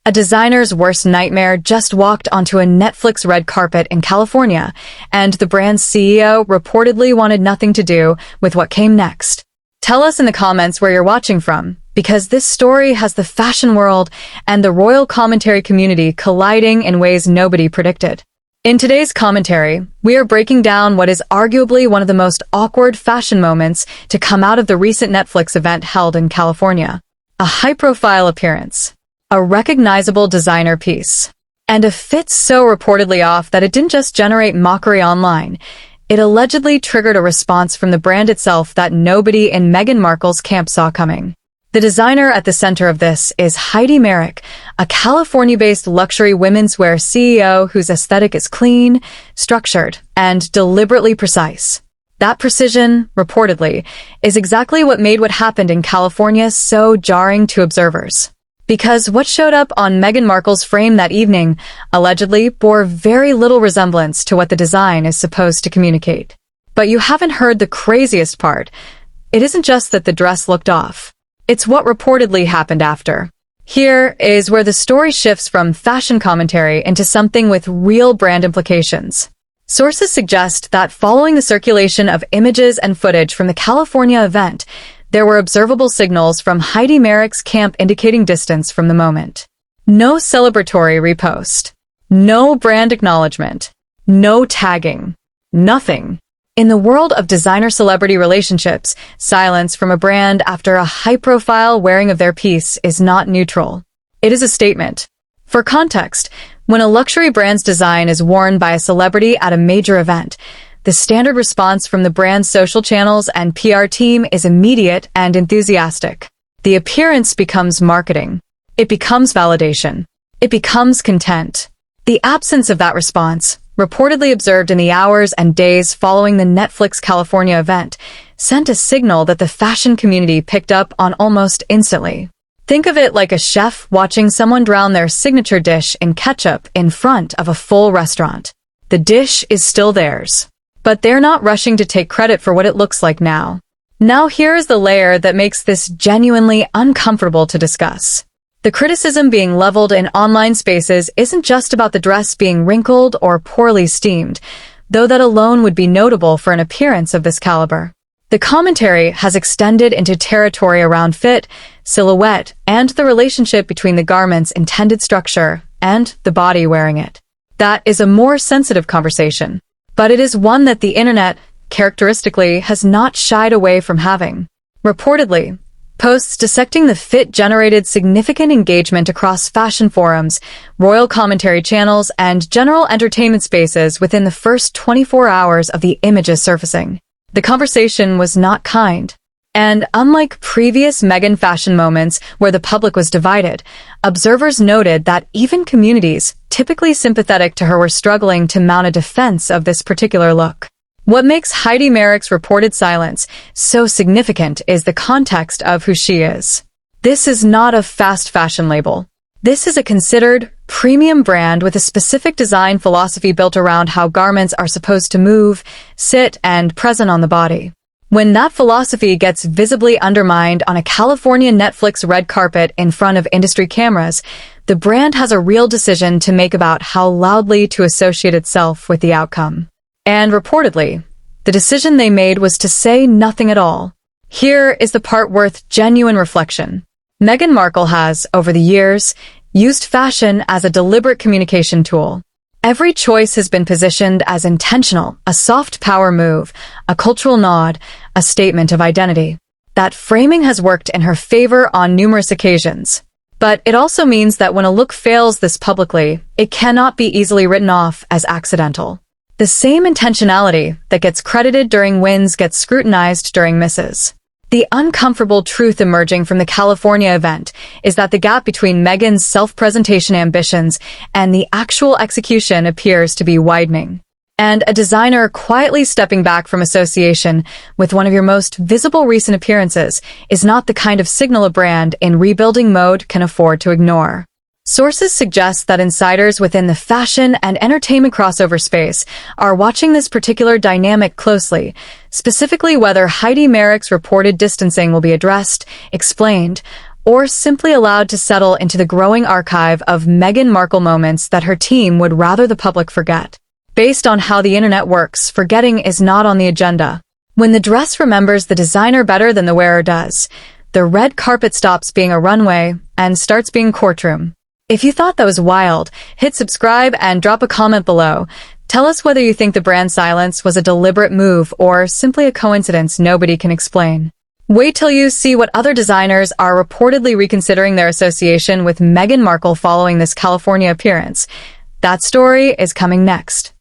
A designer's worst nightmare just walked onto a Netflix red carpet in California, and the brand's CEO reportedly wanted nothing to do with what came next. Tell us in the comments where you're watching from, because this story has the fashion world and the royal commentary community colliding in ways nobody predicted. In today's commentary, we are breaking down what is arguably one of the most awkward fashion moments to come out of the recent Netflix event held in California. A high-profile appearance, a recognizable designer piece, and a fit so reportedly off that it didn't just generate mockery online. It allegedly triggered a response from the brand itself that nobody in Meghan Markle's camp saw coming. The designer at the center of this is Heidi Merrick, a California-based luxury women's wear CEO whose aesthetic is clean, structured, and deliberately precise. That precision, reportedly, is exactly what made what happened in California so jarring to observers. Because what showed up on Meghan Markle's frame that evening, allegedly, bore very little resemblance to what the design is supposed to communicate. But you haven't heard the craziest part. It isn't just that the dress looked off. It's what reportedly happened after. Here is where the story shifts from fashion commentary into something with real brand implications. Sources suggest that following the circulation of images and footage from the California event, there were observable signals from Heidi Merrick's camp indicating distance from the moment. No celebratory repost. No brand acknowledgement. No tagging. Nothing. In the world of designer-celebrity relationships, silence from a brand after a high-profile wearing of their piece is not neutral. It is a statement. For context, when a luxury brand's design is worn by a celebrity at a major event, the standard response from the brand's social channels and PR team is immediate and enthusiastic. The appearance becomes marketing. It becomes validation. It becomes content. The absence of that response, reportedly observed in the hours and days following the Netflix California event, sent a signal that the fashion community picked up on almost instantly. Think of it like a chef watching someone drown their signature dish in ketchup in front of a full restaurant. The dish is still theirs. But they're not rushing to take credit for what it looks like now. Now here is the layer that makes this genuinely uncomfortable to discuss. The criticism being leveled in online spaces isn't just about the dress being wrinkled or poorly steamed, though that alone would be notable for an appearance of this caliber. The commentary has extended into territory around fit, silhouette, and the relationship between the garment's intended structure and the body wearing it. That is a more sensitive conversation. But it is one that the internet, characteristically, has not shied away from having. Reportedly, posts dissecting the fit generated significant engagement across fashion forums, royal commentary channels, and general entertainment spaces within the first 24 hours of the images surfacing. The conversation was not kind. And unlike previous Meghan fashion moments where the public was divided, observers noted that even communities typically sympathetic to her were struggling to mount a defense of this particular look. What makes Heidi Merrick's reported silence so significant is the context of who she is. This is not a fast fashion label. This is a considered, premium brand with a specific design philosophy built around how garments are supposed to move, sit, and present on the body. When that philosophy gets visibly undermined on a California Netflix red carpet in front of industry cameras, the brand has a real decision to make about how loudly to associate itself with the outcome. And reportedly, the decision they made was to say nothing at all. Here is the part worth genuine reflection. Meghan Markle has, over the years, used fashion as a deliberate communication tool. Every choice has been positioned as intentional, a soft power move, a cultural nod, a statement of identity. That framing has worked in her favor on numerous occasions. But it also means that when a look fails this publicly, it cannot be easily written off as accidental. The same intentionality that gets credited during wins gets scrutinized during misses. The uncomfortable truth emerging from the California event is that the gap between Meghan's self-presentation ambitions and the actual execution appears to be widening. And a designer quietly stepping back from association with one of your most visible recent appearances is not the kind of signal a brand in rebuilding mode can afford to ignore. Sources suggest that insiders within the fashion and entertainment crossover space are watching this particular dynamic closely, specifically whether Heidi Merrick's reported distancing will be addressed, explained, or simply allowed to settle into the growing archive of Meghan Markle moments that her team would rather the public forget. Based on how the internet works, forgetting is not on the agenda. When the dress remembers the designer better than the wearer does, the red carpet stops being a runway and starts being courtroom. If you thought that was wild, hit subscribe and drop a comment below. Tell us whether you think the brand's silence was a deliberate move or simply a coincidence nobody can explain. Wait till you see what other designers are reportedly reconsidering their association with Meghan Markle following this California appearance. That story is coming next.